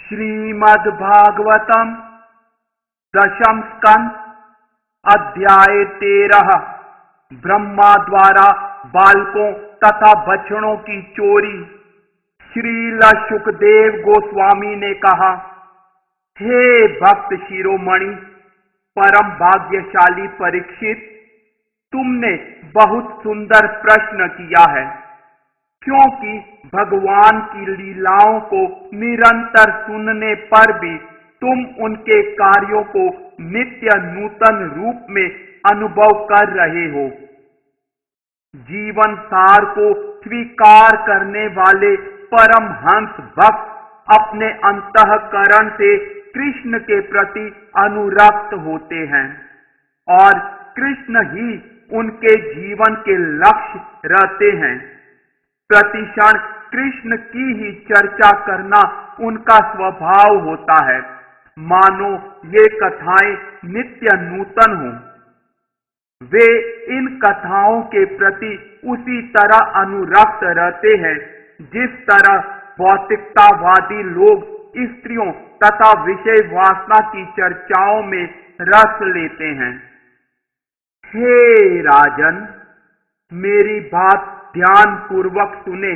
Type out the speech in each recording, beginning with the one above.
श्रीमद् भागवतम दशम स्कंद अध्याय 13 ब्रह्मा द्वारा बालकों तथा बछड़ों की चोरी। श्रील शुकदेव गोस्वामी ने कहा, हे भक्त शिरोमणि परम भाग्यशाली परीक्षित, तुमने बहुत सुंदर प्रश्न किया है, क्योंकि भगवान की लीलाओं को निरंतर सुनने पर भी तुम उनके कार्यों को नित्य नूतन रूप में अनुभव कर रहे हो। जीवन सार को स्वीकार करने वाले परमहंस भक्त अपने अंतःकरण से कृष्ण के प्रति अनुरक्त होते हैं और कृष्ण ही उनके जीवन के लक्ष्य रहते हैं। प्रतिक्षण कृष्ण की ही चर्चा करना उनका स्वभाव होता है, मानो ये कथाएं नित्य नूतन हों। वे इन कथाओं के प्रति उसी तरह अनुरक्त रहते हैं जिस तरह भौतिकतावादी लोग स्त्रियों तथा विषय वासना की चर्चाओं में रस लेते हैं। हे राजन, मेरी बात ध्यान पूर्वक सुने।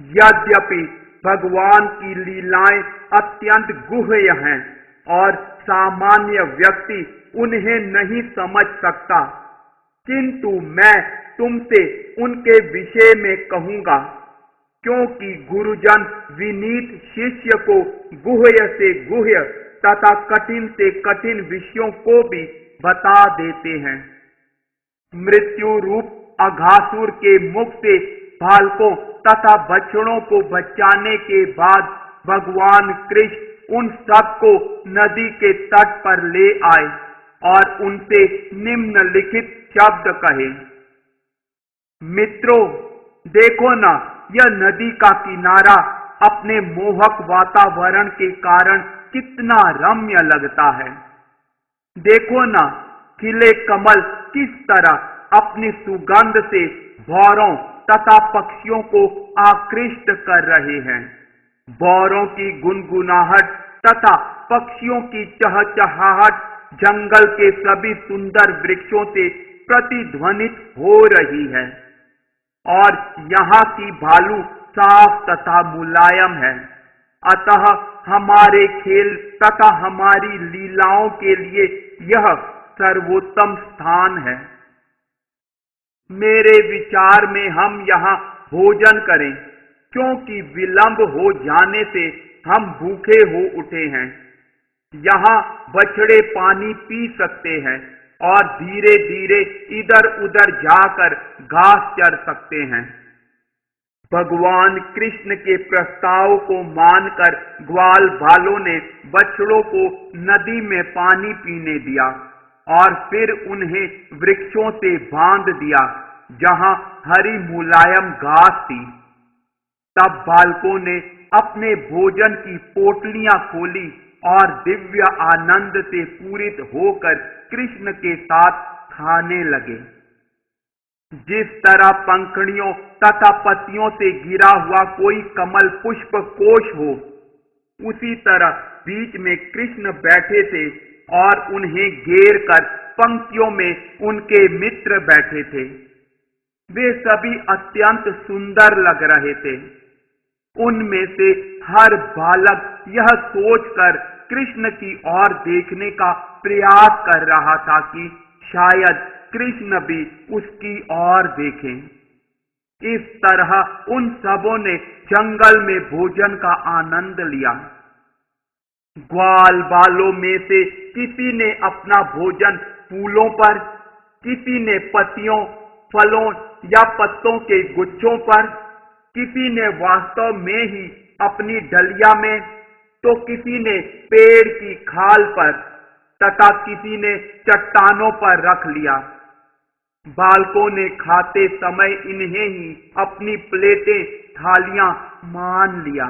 यद्यपि भगवान की लीलाएं अत्यंत गुह्य हैं और सामान्य व्यक्ति उन्हें नहीं समझ सकता, किंतु मैं तुमसे उनके विषय में कहूंगा, क्योंकि गुरुजन विनीत शिष्य को गुह्य से गुह्य तथा कठिन से कठिन विषयों को भी बता देते हैं। मृत्यु रूप अघासुर के मुख से बालकों तथा बछड़ों को बचाने के बाद भगवान कृष्ण उन सबको नदी के तट पर ले आए और उनसे निम्नलिखित शब्द कहे। मित्रों, देखो ना, यह नदी का किनारा अपने मोहक वातावरण के कारण कितना रम्य लगता है। देखो ना, खिले कमल किस तरह अपनी सुगंध से भौरों तथा पक्षियों को आकृष्ट कर रहे हैं। भौरों की गुनगुनाहट तथा पक्षियों की चहचहाहट जंगल के सभी सुंदर वृक्षों से प्रतिध्वनित हो रही है और यहाँ की भालू साफ तथा मुलायम है। अतः हमारे खेल तथा हमारी लीलाओं के लिए यह सर्वोत्तम स्थान है। मेरे विचार में हम यहाँ भोजन करें, क्योंकि विलंब हो जाने से हम भूखे हो उठे हैं। यहाँ बछड़े पानी पी सकते हैं और धीरे धीरे इधर उधर जाकर घास चर सकते हैं। भगवान कृष्ण के प्रस्ताव को मानकर ग्वाल बालों ने बछड़ों को नदी में पानी पीने दिया और फिर उन्हें वृक्षों से बांध दिया जहां हरी मुलायम घास थी। तब बालकों ने अपने भोजन की पोटलियां खोली और दिव्य आनंद से पूरित होकर कृष्ण के साथ खाने लगे। जिस तरह पंखड़ियों तथा पत्तियों से घिरा हुआ कोई कमल पुष्प कोश हो, उसी तरह बीच में कृष्ण बैठे थे और उन्हें घेर कर पंक्तियों में उनके मित्र बैठे थे। वे सभी अत्यंत सुंदर लग रहे थे। उनमें से हर बालक यह सोचकर कृष्ण की ओर देखने का प्रयास कर रहा था कि शायद कृष्ण भी उसकी ओर देखें। इस तरह उन सबों ने जंगल में भोजन का आनंद लिया। ग्वाल बालों में से किसी ने अपना भोजन फूलों पर, किसी ने पत्तियों, फलों या पत्तों के गुच्छों पर, किसी ने वास्तव में ही अपनी डलिया में, तो किसी ने पेड़ की खाल पर तथा किसी ने चट्टानों पर रख लिया। बालकों ने खाते समय इन्हें ही अपनी प्लेटें थालियां मान लिया।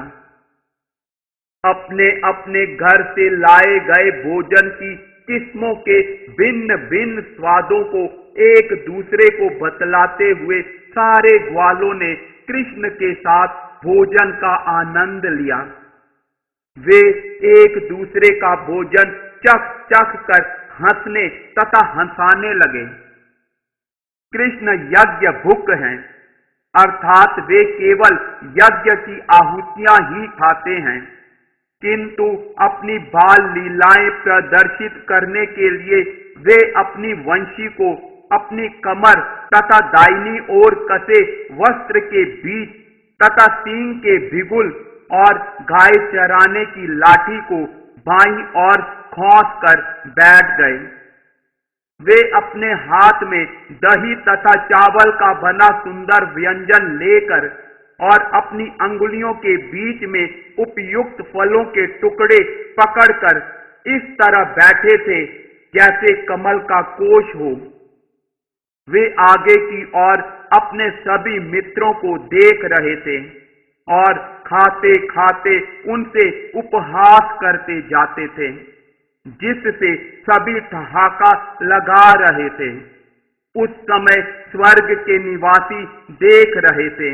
अपने अपने घर से लाए गए भोजन की किस्मों के भिन्न भिन्न स्वादों को एक दूसरे को बतलाते हुए सारे ग्वालों ने कृष्ण के साथ भोजन का आनंद लिया। वे एक दूसरे का भोजन चख चख कर हंसने तथा हंसाने लगे। कृष्ण यज्ञ भुक हैं, अर्थात वे केवल यज्ञ की आहुतियां ही खाते हैं, किंतु अपनी बाल लीलाएं प्रदर्शित करने के लिए वे अपनी वंशी को अपनी कमर तथा दाहिनी ओर कसे वस्त्र के बीच तथा सींग के बिगुल और गाय चराने की लाठी को बाईं ओर खौंस कर बैठ गए। वे अपने हाथ में दही तथा चावल का बना सुंदर व्यंजन लेकर और अपनी अंगुलियों के बीच में उपयुक्त फलों के टुकड़े पकड़कर इस तरह बैठे थे जैसे कमल का कोश हो। वे आगे की ओर अपने सभी मित्रों को देख रहे थे और खाते खाते उनसे उपहास करते जाते थे, जिससे सभी ठहाका लगा रहे थे। उस समय स्वर्ग के निवासी देख रहे थे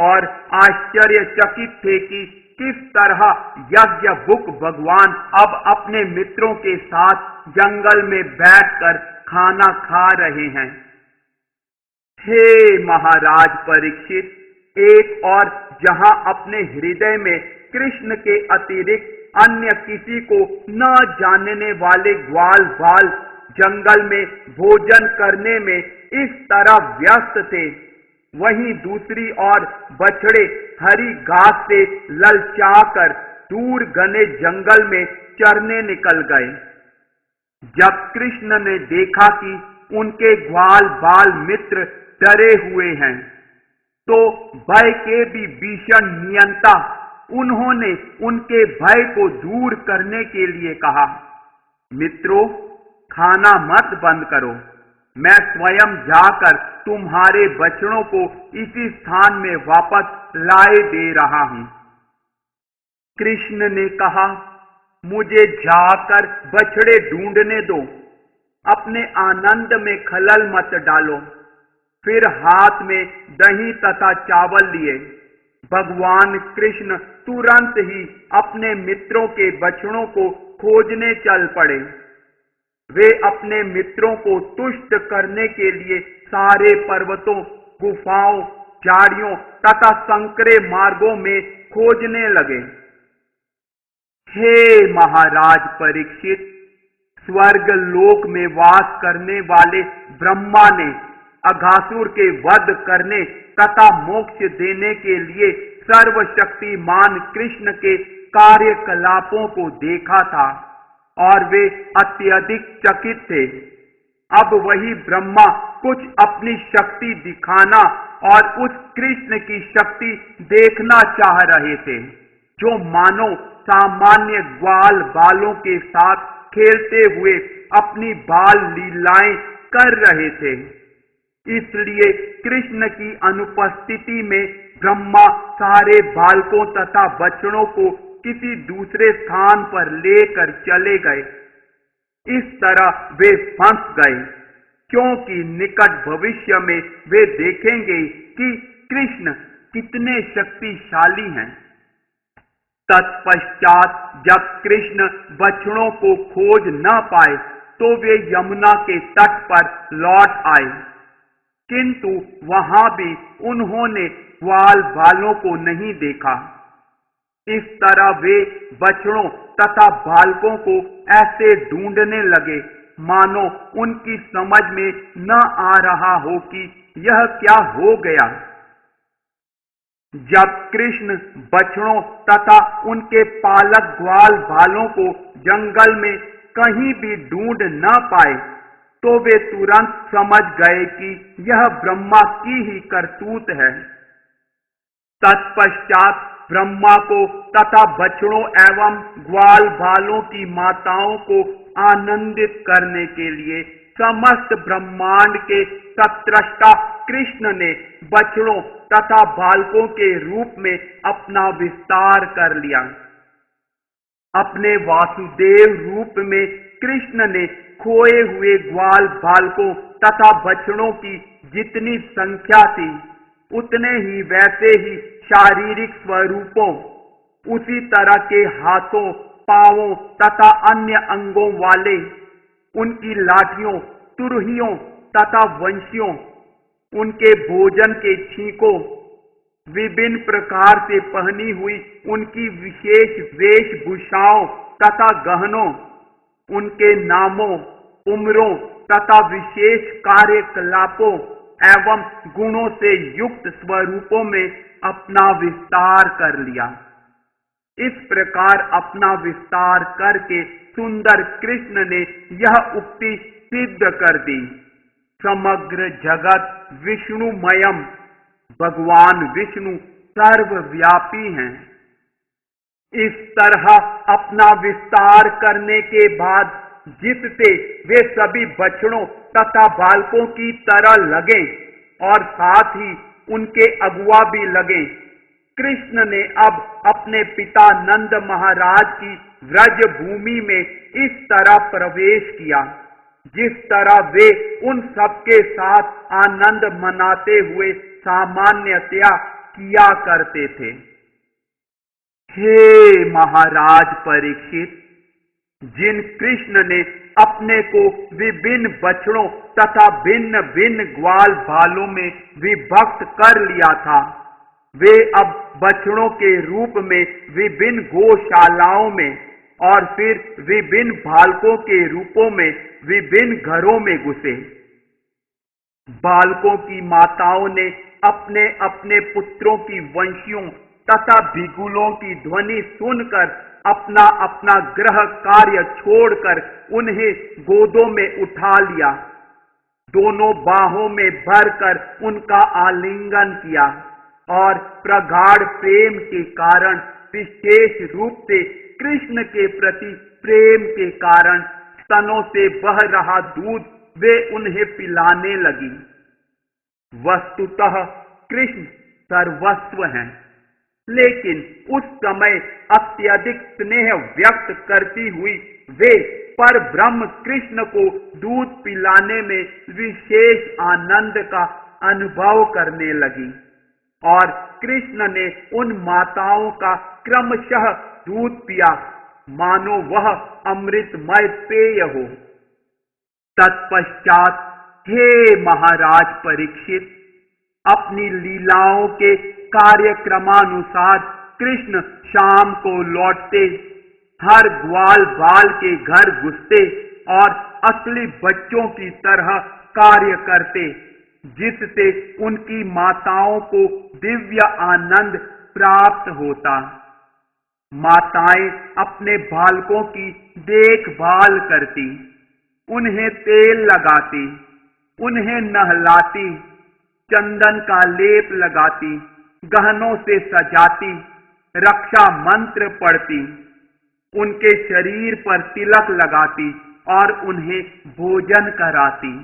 और आश्चर्यचकित थे कि किस तरह यज्ञ भुक भगवान अब अपने मित्रों के साथ जंगल में बैठकर खाना खा रहे हैं। हे महाराज परीक्षित, एक और जहां अपने हृदय में कृष्ण के अतिरिक्त अन्य किसी को न जानने वाले ग्वाल बाल जंगल में भोजन करने में इस तरह व्यस्त थे, वहीं दूसरी ओर बछड़े हरी घास से ललचाकर दूर घने जंगल में चरने निकल गए। जब कृष्ण ने देखा कि उनके ग्वाल बाल मित्र डरे हुए हैं, तो भय के भी भीषण नियंता उन्होंने उनके भय को दूर करने के लिए कहा, मित्रों, खाना मत बंद करो, मैं स्वयं जाकर तुम्हारे बछड़ों को इसी स्थान में वापस लाए दे रहा हूं। कृष्ण ने कहा, मुझे जाकर बछड़े ढूंढने दो, अपने आनंद में खलल मत डालो। फिर हाथ में दही तथा चावल लिए भगवान कृष्ण तुरंत ही अपने मित्रों के बछड़ों को खोजने चल पड़े। वे अपने मित्रों को तुष्ट करने के लिए सारे पर्वतों, गुफाओं, झाड़ियों तथा संकरे मार्गों में खोजने लगे। हे महाराज परीक्षित, स्वर्ग लोक में वास करने वाले ब्रह्मा ने अघासुर के वध करने तथा मोक्ष देने के लिए सर्वशक्तिमान कृष्ण के कार्यकलापों को देखा था और वे अत्यधिक चकित थे। अब वही ब्रह्मा कुछ अपनी शक्ति दिखाना और उस कृष्ण की शक्ति देखना चाह रहे थे, जो मानो सामान्य ग्वाल बालों के साथ खेलते हुए अपनी बाल लीलाएं कर रहे थे। इसलिए कृष्ण की अनुपस्थिति में ब्रह्मा सारे बालकों तथा बछड़ों को किसी दूसरे स्थान पर लेकर चले गए। इस तरह वे फंस गए, क्योंकि निकट भविष्य में वे देखेंगे कि कृष्ण कितने शक्तिशाली हैं। तत्पश्चात जब कृष्ण बछड़ों को खोज न पाए तो वे यमुना के तट पर लौट आए, किंतु वहां भी उन्होंने ग्वाल बालों को नहीं देखा। इस तरह वे बछड़ों तथा बालकों को ऐसे ढूंढने लगे मानो उनकी समझ में न आ रहा हो कि यह क्या हो गया। जब कृष्ण बछड़ों तथा उनके पालक ग्वाल बालों को जंगल में कहीं भी ढूंढ न पाए, तो वे तुरंत समझ गए कि यह ब्रह्मा की ही करतूत है। तत्पश्चात ब्रह्मा को तथा बछड़ों एवं ग्वाल बालों की माताओं को आनंदित करने के लिए समस्त ब्रह्मांड के सत्रष्टा कृष्ण ने बछड़ों तथा बालकों के रूप में अपना विस्तार कर लिया। अपने वासुदेव रूप में कृष्ण ने खोए हुए ग्वाल बालकों तथा बछड़ों की जितनी संख्या थी उतने ही वैसे ही शारीरिक स्वरूपों, उसी तरह के हाथों, पांवों तथा अन्य अंगों वाले, उनकी लाठियों, तुरहियों तथा वंशियों, उनके भोजन के छींकों, विभिन्न प्रकार से पहनी हुई उनकी विशेष वेशभूषाओं तथा गहनों, उनके नामों, उम्रों तथा विशेष कार्यकलापों एवं गुणों से युक्त स्वरूपों में अपना विस्तार कर लिया। इस प्रकार अपना विस्तार करके सुंदर कृष्ण ने यह उक्ति सिद्ध कर दी, समग्र जगत विष्णुमयम, भगवान विष्णु सर्वव्यापी हैं। इस तरह अपना विस्तार करने के बाद जिससे वे सभी बछड़ों तथा बालकों की तरह लगे और साथ ही उनके अगुआ भी लगे, कृष्ण ने अब अपने पिता नंद महाराज की व्रज भूमि में इस तरह प्रवेश किया जिस तरह वे उन सबके साथ आनंद मनाते हुए सामान्यतया किया करते थे। हे महाराज परीक्षित, जिन कृष्ण ने अपने को विभिन्न बछड़ों तथा भिन्न भिन्न ग्वाल बालों में विभक्त कर लिया था, वे अब बछड़ों के रूप में विभिन्न गौशालाओं में और फिर विभिन्न बालकों के रूपों में विभिन्न घरों में घुसे। बालकों की माताओं ने अपने अपने पुत्रों की वंशियों तथा बिगुलों की ध्वनि सुनकर अपना अपना गृह कार्य छोड़कर उन्हें गोदों में उठा लिया, दोनों बाहों में भरकर उनका आलिंगन किया और प्रगाढ़ प्रेम के कारण, विशेष रूप से कृष्ण के प्रति प्रेम के कारण स्तनों से बह रहा दूध वे उन्हें पिलाने लगी। वस्तुतः कृष्ण सर्वस्व हैं, लेकिन उस समय अत्यधिक स्नेह व्यक्त करती हुई वे पर ब्रह्म कृष्ण को दूध पिलाने में विशेष आनंद का अनुभव करने लगी और कृष्ण ने उन माताओं का क्रमशः दूध पिया मानो वह अमृतमय पेय हो। तत्पश्चात हे महाराज परीक्षित, अपनी लीलाओं के कार्यक्रमानुसार कृष्ण शाम को लौटते, हर ग्वाल बाल के घर घुसते और असली बच्चों की तरह कार्य करते, जिससे उनकी माताओं को दिव्य आनंद प्राप्त होता। माताएं अपने बालकों की देखभाल करती, उन्हें तेल लगाती, उन्हें नहलाती, चंदन का लेप लगाती, गहनों से सजाती, रक्षा मंत्र पढ़ती, उनके शरीर पर तिलक लगाती और उन्हें भोजन कराती।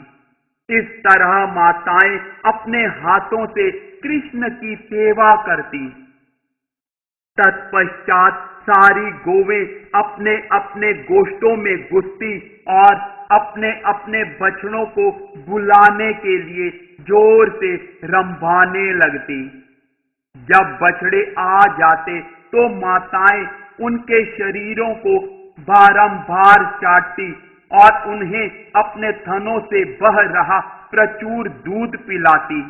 इस तरह माताएं अपने हाथों से कृष्ण की सेवा करती। तत्पश्चात सारी गोवें अपने अपने गोष्ठों में घुसती और अपने अपने बछड़ों को बुलाने के लिए जोर से रंभाने लगती। जब बछड़े आ जाते तो माताएं उनके शरीरों को बारंबार चाटती और उन्हें अपने थनों से बह रहा प्रचुर दूध पिलाती।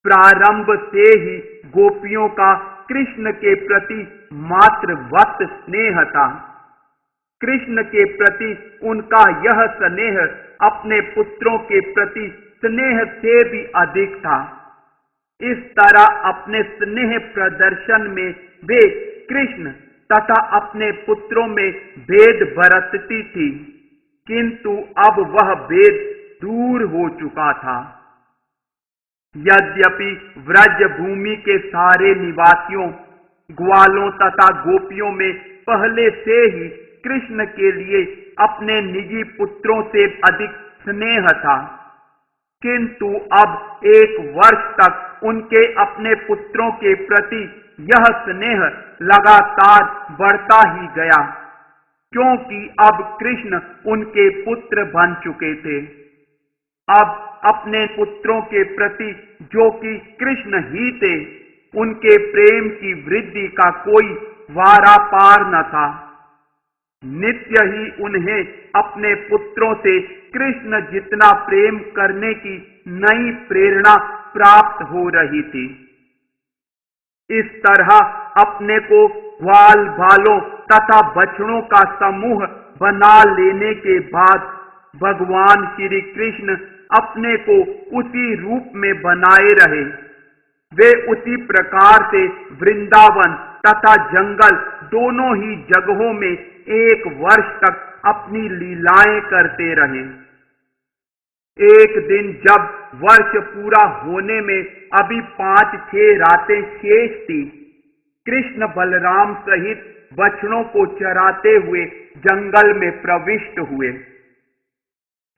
प्रारंभ से ही गोपियों का कृष्ण के प्रति मातृवत स्नेह था। कृष्ण के प्रति उनका यह स्नेह अपने पुत्रों के प्रति स्नेह से भी अधिक था। इस तरह अपने स्नेह प्रदर्शन में वे कृष्ण तथा अपने पुत्रों में भेद बरतती थी, किंतु अब वह भेद दूर हो चुका था। यद्यपि व्रज भूमि के सारे निवासियों, ग्वालों तथा गोपियों में पहले से ही कृष्ण के लिए अपने निजी पुत्रों से अधिक स्नेह था, किंतु अब 1 वर्ष तक उनके अपने पुत्रों के प्रति यह स्नेह लगातार बढ़ता ही गया, क्योंकि अब कृष्ण उनके पुत्र बन चुके थे। अब अपने पुत्रों के प्रति, जो कि कृष्ण ही थे, उनके प्रेम की वृद्धि का कोई वारा पार न था। नित्य ही उन्हें अपने पुत्रों से कृष्ण जितना प्रेम करने की नई प्रेरणा प्राप्त हो रही थी। इस तरह अपने को ग्वाल बालों तथा बछड़ों का समूह बना लेने के बाद भगवान श्री कृष्ण अपने को उसी रूप में बनाए रहे। वे उसी प्रकार से वृंदावन तथा जंगल दोनों ही जगहों में 1 वर्ष तक अपनी लीलाएं करते रहे। एक दिन जब वर्ष पूरा होने में अभी 5-6 रातें शेष थी, कृष्ण बलराम सहित बछड़ों को चराते हुए जंगल में प्रविष्ट हुए।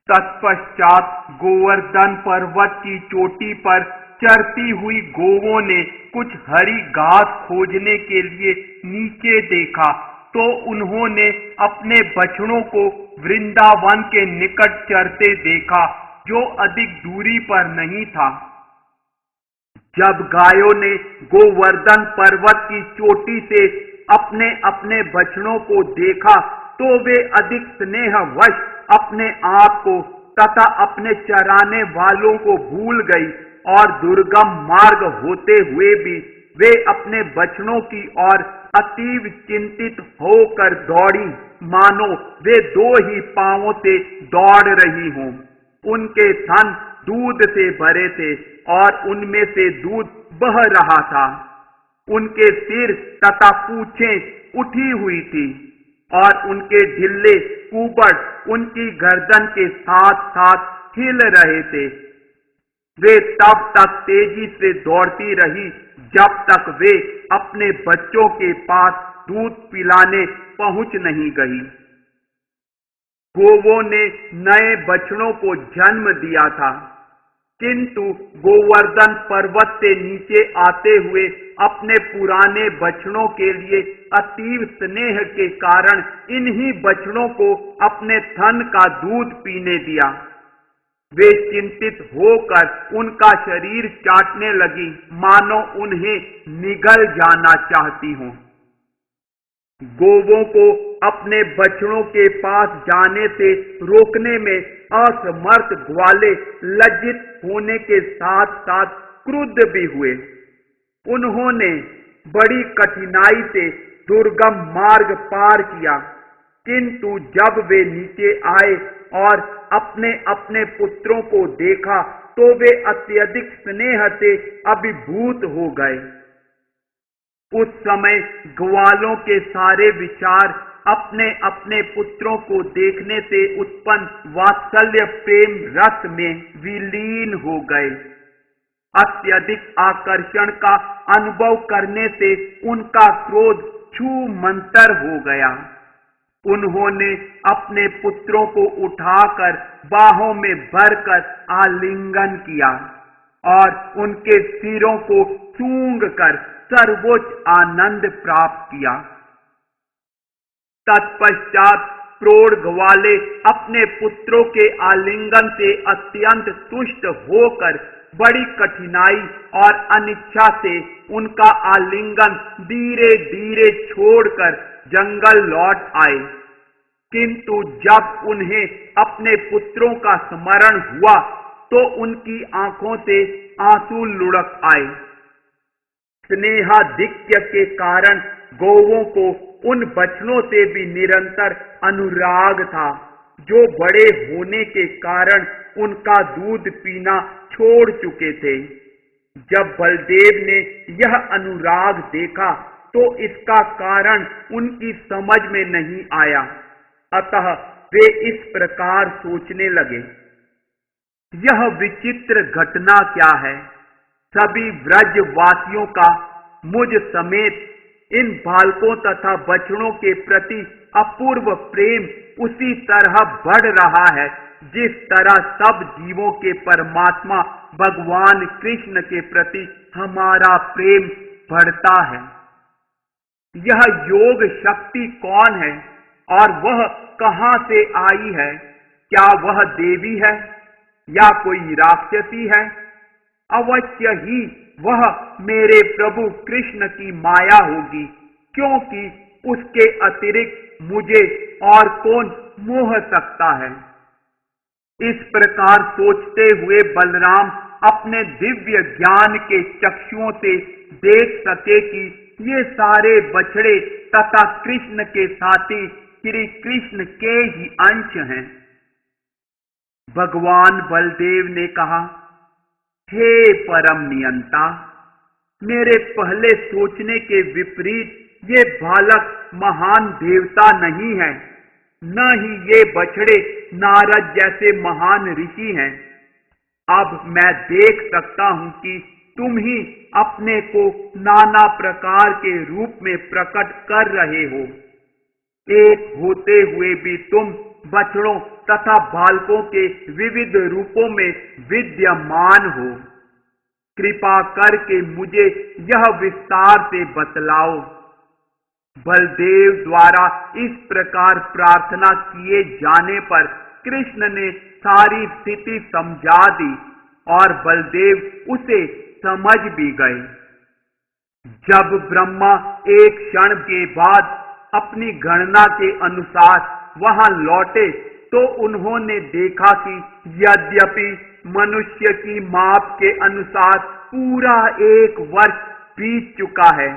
तत्पश्चात गोवर्धन पर्वत की चोटी पर चरती हुई गौओं ने कुछ हरी घास खोजने के लिए नीचे देखा, तो उन्होंने अपने बछड़ों को वृंदावन के निकट चरते देखा, जो अधिक दूरी पर नहीं था। जब गायों ने गोवर्धन पर्वत की चोटी से अपने अपने बछड़ों को देखा, तो वे अधिक स्नेहवश अपने आप को तथा अपने चराने वालों को भूल गई और दुर्गम मार्ग होते हुए भी वे अपने बछड़ों की ओर अतीव चिंतित होकर दौड़ी, मानो वे 2 ही पांवों से दौड़ रही हों। उनके थन दूध से भरे थे और उनमें से दूध बह रहा था। उनके सिर तथा पूंछें उठी हुई थी और उनके ढिल्ले कुबड़ उनकी गर्दन के साथ साथ हिल रहे थे। वे तब तक तेजी से दौड़ती रही जब तक वे अपने बच्चों के पास दूध पिलाने पहुंच नहीं गई। गौओं ने नए बछड़ों को जन्म दिया था, किंतु गोवर्धन पर्वत से नीचे आते हुए अपने पुराने बछड़ों के लिए अतीव स्नेह के कारण इन्हीं बछड़ों को अपने थन का दूध पीने दिया। वे चिंतित होकर उनका शरीर चाटने लगी, मानो उन्हें निगल जाना चाहती हों। गौओं को अपने बछड़ों के पास जाने से रोकने में असमर्थ ग्वाले लज्जित होने के साथ साथ क्रुद्ध भी हुए। उन्होंने बड़ी कठिनाई से दुर्गम मार्ग पार किया, किंतु जब वे नीचे आए और अपने अपने पुत्रों को देखा, तो वे अत्यधिक स्नेह से अभिभूत हो गए। उस समय ग्वालों के सारे विचार अपने अपने पुत्रों को देखने से उत्पन्न वात्सल्य प्रेम रस में विलीन हो गए। अत्यधिक आकर्षण का अनुभव करने से उनका क्रोध छूमंतर हो गया। उन्होंने अपने पुत्रों को उठाकर बाहों में भरकर आलिंगन किया और उनके सिरों को सूंघकर सर्वोच्च आनंद प्राप्त किया। तत्पश्चात प्रौढ़ ग्वाले अपने पुत्रों के आलिंगन से अत्यंत तुष्ट होकर बड़ी कठिनाई और अनिच्छा से उनका आलिंगन धीरे धीरे छोड़कर जंगल लौट आए। किंतु जब उन्हें अपने पुत्रों का स्मरण हुआ, तो उनकी आंखों से आंसू लुढ़क आए। स्नेहाधिक्य के कारण गौओं को उन बछड़ों से भी निरंतर अनुराग था, जो बड़े होने के कारण उनका दूध पीना छोड़ चुके थे। जब बलदेव ने यह अनुराग देखा, तो इसका कारण उनकी समझ में नहीं आया, अतः वे इस प्रकार सोचने लगे, यह विचित्र घटना क्या है सभी व्रजवासियों का मुझ समेत इन बालकों तथा बछड़ों के प्रति अपूर्व प्रेम उसी तरह बढ़ रहा है जिस तरह सब जीवों के परमात्मा भगवान कृष्ण के प्रति हमारा प्रेम बढ़ता है। यह योग शक्ति कौन है और वह कहां से आई है? क्या वह देवी है या कोई राक्षसी है? अवश्य ही वह मेरे प्रभु कृष्ण की माया होगी, क्योंकि उसके अतिरिक्त मुझे और कौन मोह सकता है। इस प्रकार सोचते हुए बलराम अपने दिव्य ज्ञान के चक्षुओं से देख सके कि ये सारे बछड़े तथा कृष्ण के साथी श्री कृष्ण के ही अंश हैं। भगवान बलदेव ने कहा, हे परम नियंता, मेरे पहले सोचने के विपरीत ये बालक महान देवता नहीं है, न ही ये बछड़े नारद जैसे महान ऋषि हैं। अब मैं देख सकता हूं कि तुम ही अपने को नाना प्रकार के रूप में प्रकट कर रहे हो। एक होते हुए भी तुम बछड़ों तथा बालकों के विविध रूपों में विद्यमान हो। कृपा करके मुझे यह विस्तार से बतलाओ। बलदेव द्वारा इस प्रकार प्रार्थना किए जाने पर कृष्ण ने सारी स्थिति समझा दी और बलदेव उसे समझ भी गए। जब ब्रह्मा एक क्षण के बाद अपनी गणना के अनुसार वहां लौटे तो उन्होंने देखा कि यद्यपि मनुष्य की माप के अनुसार पूरा 1 वर्ष बीत चुका है,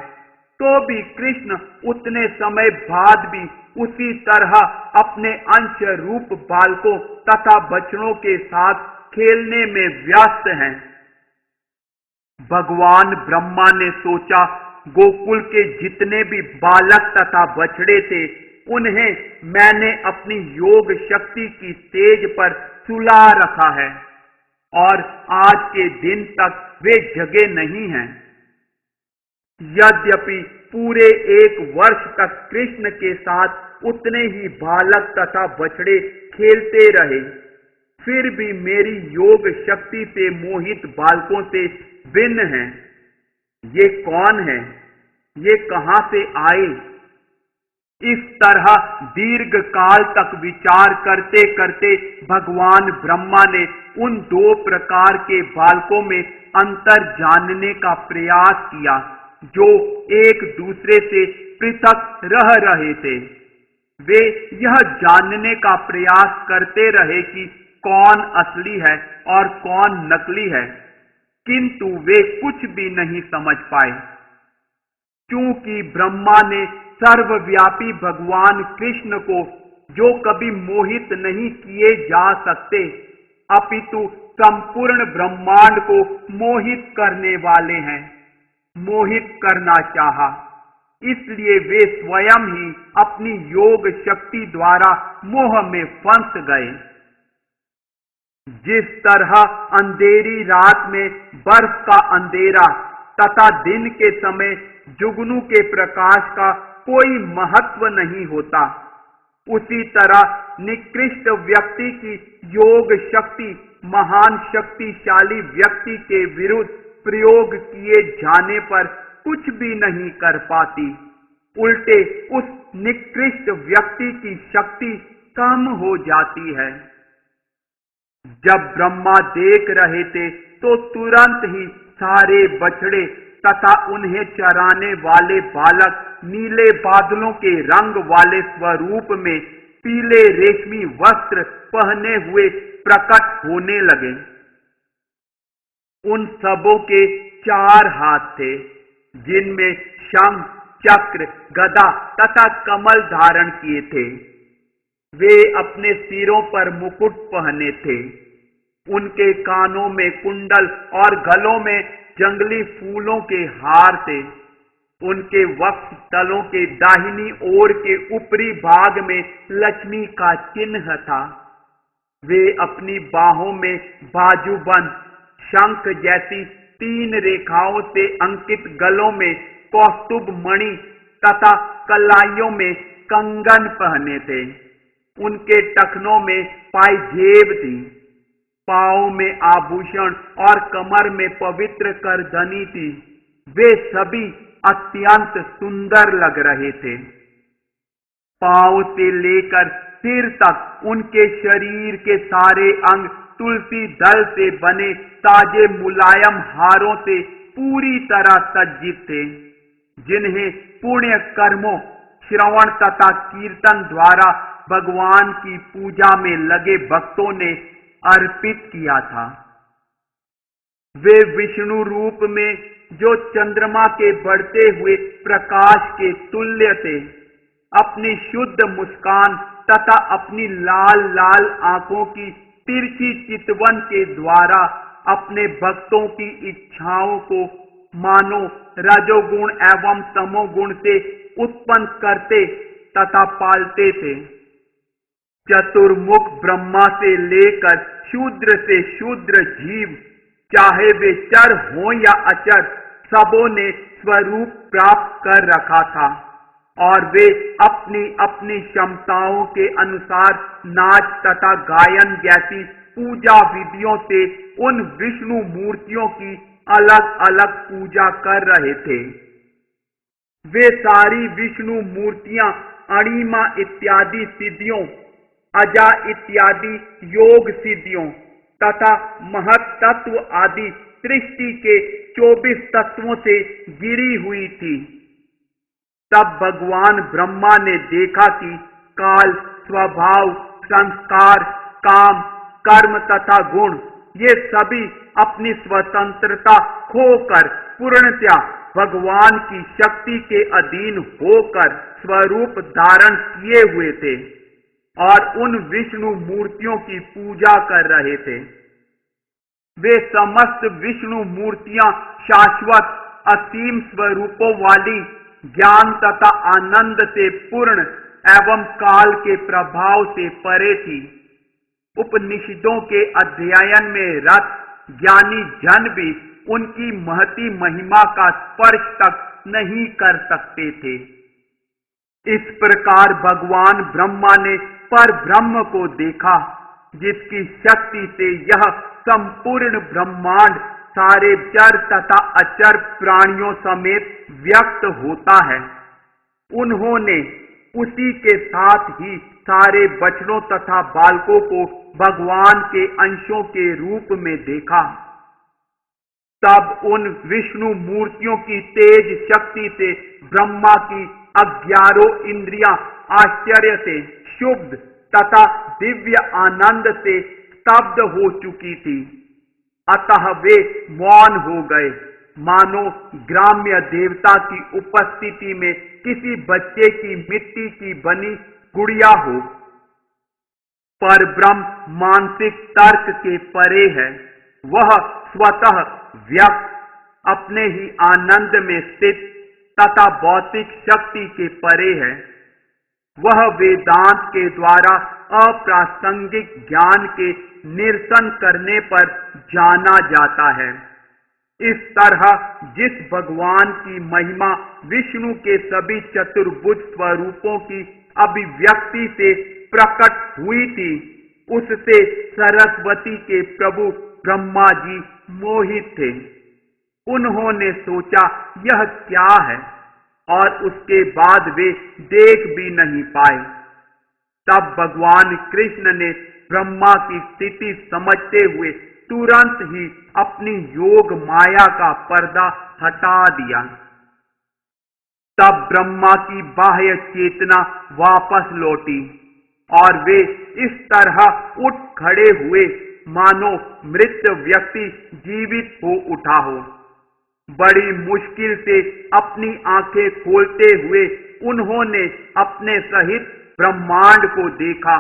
तो भी कृष्ण उतने समय बाद भी उसी तरह अपने अंश रूप बालकों तथा बछड़ों के साथ खेलने में व्यस्त हैं। भगवान ब्रह्मा ने सोचा, गोकुल के जितने भी बालक तथा बछड़े थे उन्हें मैंने अपनी योग शक्ति की तेज पर सुला रखा है और आज के दिन तक वे जगे नहीं हैं। यद्यपि पूरे 1 वर्ष तक कृष्ण के साथ उतने ही बालक तथा बछड़े खेलते रहे, फिर भी मेरी योग शक्ति से मोहित बालकों से भिन्न हैं। ये कौन है? ये कहां से आए? इस तरह दीर्घ काल तक विचार करते करते भगवान ब्रह्मा ने उन 2 प्रकार के बालकों में अंतर जानने का प्रयास किया जो एक दूसरे से पृथक रह रहे थे। वे यह जानने का प्रयास करते रहे कि कौन असली है और कौन नकली है, किंतु वे कुछ भी नहीं समझ पाए। क्योंकि ब्रह्मा ने सर्वव्यापी भगवान कृष्ण को, जो कभी मोहित नहीं किए जा सकते, अपितु संपूर्ण ब्रह्मांड को मोहित करने वाले हैं, मोहित करना चाहा। इसलिए वे स्वयं ही अपनी योग शक्ति द्वारा मोह में फंस गए। जिस तरह अंधेरी रात में बर्फ का अंधेरा तथा दिन के समय जुगनू के प्रकाश का कोई महत्व नहीं होता, उसी तरह निकृष्ट व्यक्ति की योग शक्ति महान शक्तिशाली व्यक्ति के विरुद्ध प्रयोग किए जाने पर कुछ भी नहीं कर पाती। उल्टे उस निकृष्ट व्यक्ति की शक्ति कम हो जाती है। जब ब्रह्मा देख रहे थे तो तुरंत ही सारे बछड़े तथा उन्हें चराने वाले बालक नीले बादलों के रंग वाले स्वरूप में पीले रेशमी वस्त्र पहने हुए प्रकट होने लगे। उन सबों के 4 हाथ थे, जिनमें शंख, चक्र, गदा तथा कमल धारण किए थे। वे अपने सिरों पर मुकुट पहने थे। उनके कानों में कुंडल और गलों में जंगली फूलों के हार थे। उनके वक्ष तलों के दाहिनी ओर के ऊपरी भाग में लक्ष्मी का चिन्ह था। वे अपनी बाहों में बाजूबंद शंख जैसी 3 रेखाओं से अंकित गलों में कौस्तुभ मणि तथा कलाइयों में कंगन पहने थे। उनके टखनों में पायजेब थी, पांव में आभूषण और कमर में पवित्र करधनी थी। वे सभी अत्यंत सुंदर लग रहे थे। पांव से लेकर सिर तक उनके शरीर के सारे अंग तुलसी दल से बने ताजे मुलायम हारों से पूरी तरह सज्जित थे, जिन्हें पुण्य कर्मों, श्रवण तथा कीर्तन द्वारा भगवान की पूजा में लगे भक्तों ने अर्पित किया था। वे विष्णु रूप में जो चंद्रमा के बढ़ते हुए प्रकाश के तुल्य थे, अपनी शुद्ध मुस्कान तथा अपनी लाल लाल आंखों की तिरछी चितवन के द्वारा अपने भक्तों की इच्छाओं को मानो रजोगुण एवं तमोगुण से उत्पन्न करते तथा पालते थे। चतुर्मुख ब्रह्मा से लेकर शूद्र से शूद्र जीव, चाहे वे चर हों या अचर, सबों ने स्वरूप प्राप्त कर रखा था और वे अपनी अपनी क्षमताओं के अनुसार नाच तथा गायन जैसी पूजा विधियों से उन विष्णु मूर्तियों की अलग अलग पूजा कर रहे थे। वे सारी विष्णु मूर्तियां अणिमा इत्यादि सिद्धियों, अजा इत्यादि योग सिद्धियों तथा महत तत्व आदि सृष्टि के 24 तत्वों से गिरी हुई थी। तब भगवान ब्रह्मा ने देखा कि काल, स्वभाव, संस्कार, काम, कर्म तथा गुण ये सभी अपनी स्वतंत्रता खोकर पूर्णतया भगवान की शक्ति के अधीन होकर स्वरूप धारण किए हुए थे और उन विष्णु मूर्तियों की पूजा कर रहे थे। वे समस्त विष्णु मूर्तियां शाश्वत असीम स्वरूपों वाली, ज्ञान तथा आनंद से पूर्ण एवं काल के प्रभाव से परे थी। उपनिषदों के अध्ययन में रत ज्ञानी जन भी उनकी महती महिमा का स्पर्श तक नहीं कर सकते थे। इस प्रकार भगवान ब्रह्मा ने पर ब्रह्म को देखा, जिसकी शक्ति से यह संपूर्ण ब्रह्मांड सारे चर तथा अचर प्राणियों समेत व्यक्त होता है। उन्होंने उसी के साथ ही सारे बछड़ों तथा बालकों को भगवान के अंशों के रूप में देखा। तब उन विष्णु मूर्तियों की तेज शक्ति से ब्रह्मा की 11 इंद्रियां आश्चर्य से शुद्ध तथा दिव्य आनंद से स्तब्ध हो चुकी थी। अतः वे मौन हो गए, मानो ग्राम्य देवता की उपस्थिति में किसी बच्चे की मिट्टी की बनी गुड़िया हो। पर ब्रह्म मानसिक तर्क के परे है। वह स्वतः व्यक्त, अपने ही आनंद में स्थित तथा भौतिक शक्ति के परे है। वह वेदांत के द्वारा अप्रासंगिक ज्ञान के निरसन करने पर जाना जाता है। इस तरह जिस भगवान की महिमा विष्णु के सभी चतुर्भुज स्वरूपों की अभिव्यक्ति से प्रकट हुई थी, उससे सरस्वती के प्रभु ब्रह्मा जी मोहित थे। उन्होंने सोचा यह क्या है, और उसके बाद वे देख भी नहीं पाए। तब भगवान कृष्ण ने ब्रह्मा की स्थिति समझते हुए तुरंत ही अपनी योग माया का पर्दा हटा दिया। तब ब्रह्मा की बाह्य चेतना वापस लौटी और वे इस तरह उठ खड़े हुए मानो मृत व्यक्ति जीवित हो उठा हो। बड़ी मुश्किल से अपनी आंखें खोलते हुए उन्होंने अपने सहित ब्रह्मांड को देखा।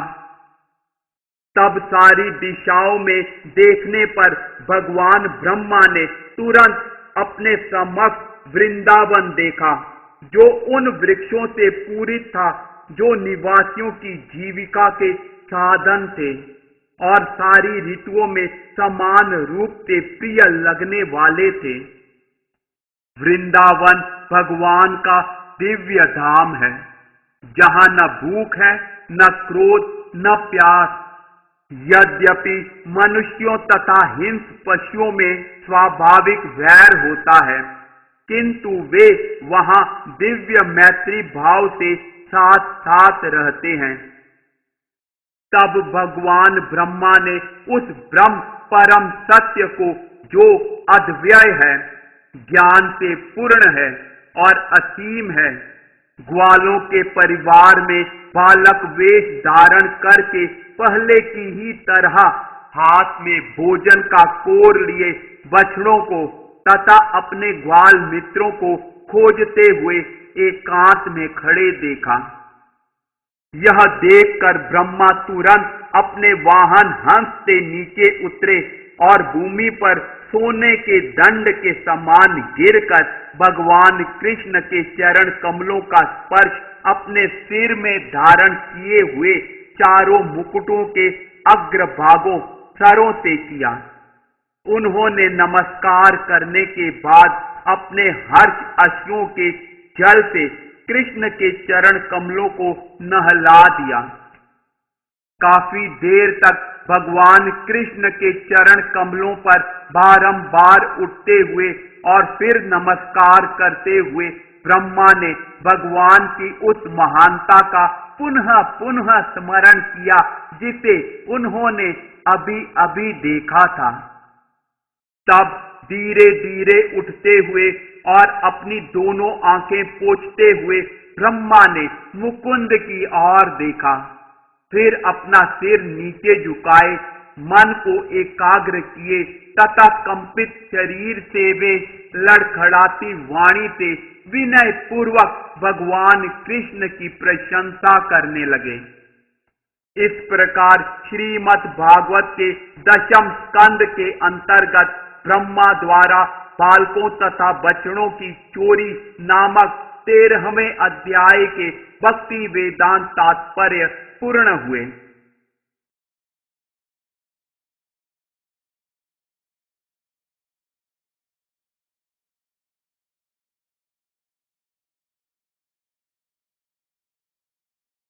तब सारी दिशाओं में देखने पर भगवान ब्रह्मा ने तुरंत अपने समक्ष वृंदावन देखा, जो उन वृक्षों से पूरित था जो निवासियों की जीविका के साधन थे। और सारी ऋतुओं में समान रूप से प्रिय लगने वाले थे। वृंदावन भगवान का दिव्य धाम है, जहां न भूख है, न क्रोध, न प्यास। यद्यपि मनुष्यों तथा हिंस्र पशुओं में स्वाभाविक वैर होता है, किंतु वे वहां दिव्य मैत्री भाव से साथ साथ रहते हैं। तब भगवान ब्रह्मा ने उस ब्रह्म परम सत्य को, जो अद्वय है, ज्ञान से पूर्ण है और असीम है, ग्वालों के परिवार में बालक वेश धारण करके पहले की ही तरह हाथ में भोजन का कोर लिए बछड़ों को तथा अपने ग्वाल मित्रों को खोजते हुए एकांत में खड़े देखा। यह देखकर ब्रह्मा तुरंत अपने वाहन हंस से नीचे उतरे और भूमि पर सोने के दंड के समान गिरकर भगवान कृष्ण के चरण कमलों का स्पर्श अपने सिर में धारण किए हुए चारों मुकुटों के अग्रभागों सरों से किया। उन्होंने नमस्कार करने के बाद अपने हर्ष अश्रुओं के जल से कृष्ण के चरण कमलों को नहला दिया। काफी देर तक भगवान कृष्ण के चरण कमलों पर बारंबार उठते हुए और फिर नमस्कार करते हुए ब्रह्मा ने भगवान की उस महानता का पुनः पुनः स्मरण किया, जिसे उन्होंने अभी अभी देखा था। तब धीरे धीरे उठते हुए और अपनी दोनों आंखें पोंछते हुए ब्रह्मा ने मुकुंद की ओर देखा, फिर अपना सिर नीचे झुकाए मन को एकाग्र किए तथा कंपित शरीर से वे लड़खड़ाती वाणी से विनय पूर्वक भगवान कृष्ण की प्रशंसा करने लगे। इस प्रकार श्रीमद् भागवत के दशम स्कंद के अंतर्गत ब्रह्मा द्वारा बालकों तथा बछड़ों की चोरी नामक 13वें अध्याय के भक्ति वेदांत तात्पर्य पूर्ण हुए।